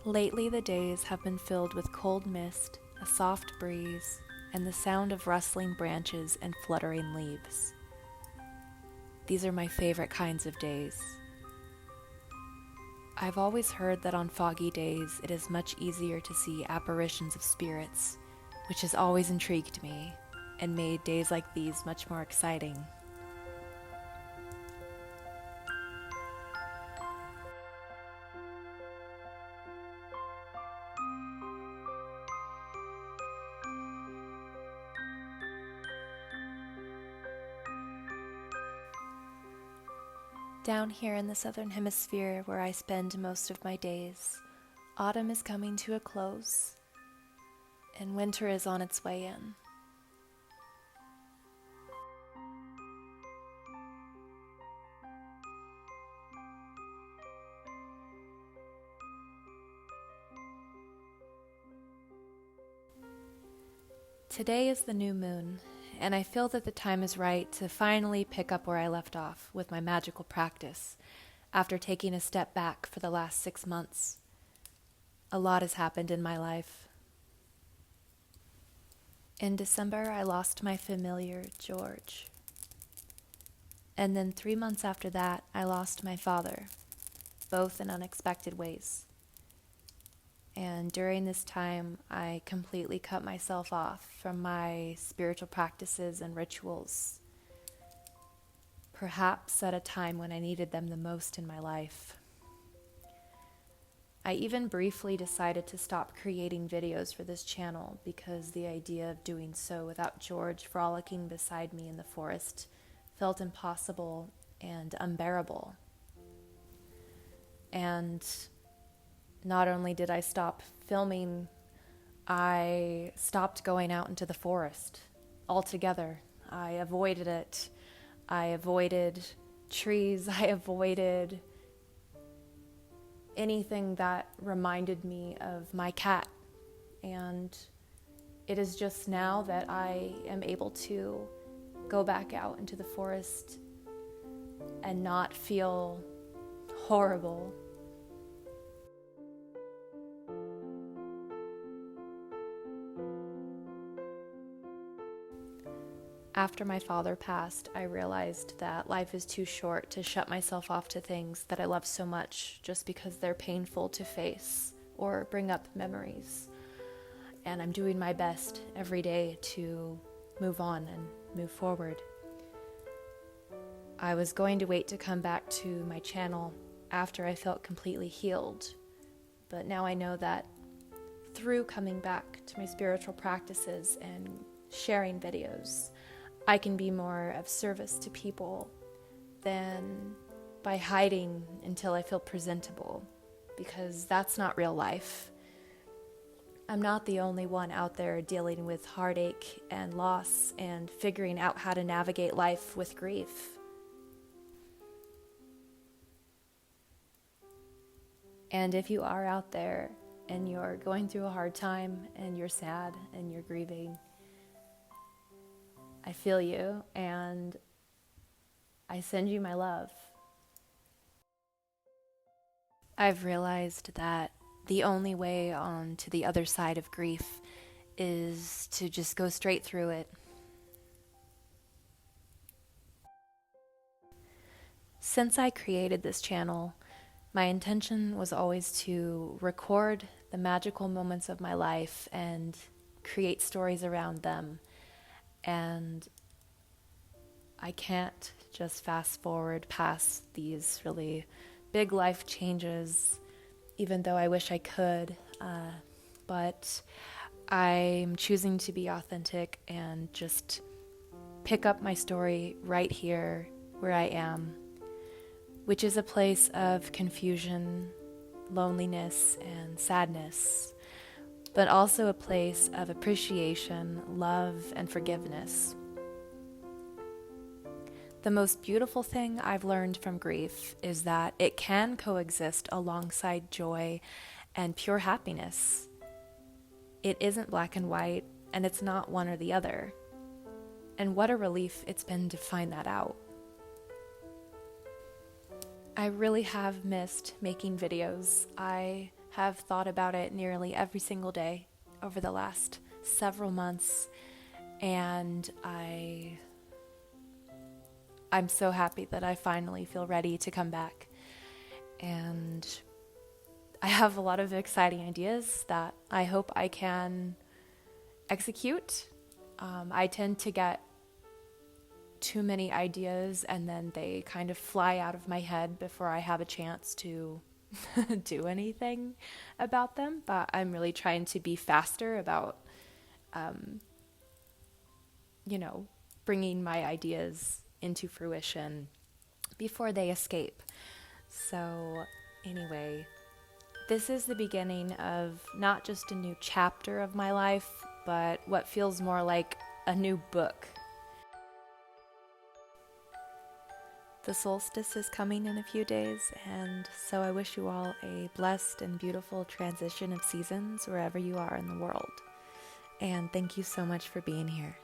Lately, the days have been filled with cold mist, a soft breeze, and the sound of rustling branches and fluttering leaves. These are my favorite kinds of days. I've always heard that on foggy days it is much easier to see apparitions of spirits, which has always intrigued me and made days like these much more exciting. Down here in the southern hemisphere, where I spend most of my days, autumn is coming to a close, and winter is on its way in. Today is the new moon, and I feel that the time is right to finally pick up where I left off with my magical practice after taking a step back for the last 6 months. A lot has happened in my life. In December, I lost my familiar, George. And then 3 months after that, I lost my father, both in unexpected ways. And during this time, I completely cut myself off from my spiritual practices and rituals, perhaps at a time when I needed them the most in my life. I even briefly decided to stop creating videos for this channel because the idea of doing so without George frolicking beside me in the forest felt impossible and unbearable. And not only did I stop filming, I stopped going out into the forest altogether. I avoided it. I avoided trees. I avoided anything that reminded me of my cat. And it is just now that I am able to go back out into the forest and not feel horrible. After my father passed, I realized that life is too short to shut myself off to things that I love so much just because they're painful to face or bring up memories. And I'm doing my best every day to move on and move forward. I was going to wait to come back to my channel after I felt completely healed, but now I know that through coming back to my spiritual practices and sharing videos, I can be more of service to people than by hiding until I feel presentable, because that's not real life. I'm not the only one out there dealing with heartache and loss and figuring out how to navigate life with grief. And if you are out there and you're going through a hard time and you're sad and you're grieving, I feel you, and I send you my love. I've realized that the only way on to the other side of grief is to just go straight through it. Since I created this channel, my intention was always to record the magical moments of my life and create stories around them. And I can't just fast forward past these really big life changes, even though I wish I could. But I'm choosing to be authentic and just pick up my story right here where I am, which is a place of confusion, loneliness, and sadness, but also a place of appreciation, love, and forgiveness. The most beautiful thing I've learned from grief is that it can coexist alongside joy and pure happiness. It isn't black and white, and it's not one or the other. And what a relief it's been to find that out. I really have missed making videos. I have thought about it nearly every single day over the last several months, and I'm so happy that I finally feel ready to come back. And I have a lot of exciting ideas that I hope I can execute. I tend to get too many ideas and then they kind of fly out of my head before I have a chance to do anything about them. But I'm really trying to be faster about, bringing my ideas into fruition before they escape. So anyway, this is the beginning of not just a new chapter of my life, but what feels more like a new book. The solstice is coming in a few days, and so I wish you all a blessed and beautiful transition of seasons wherever you are in the world. And thank you so much for being here.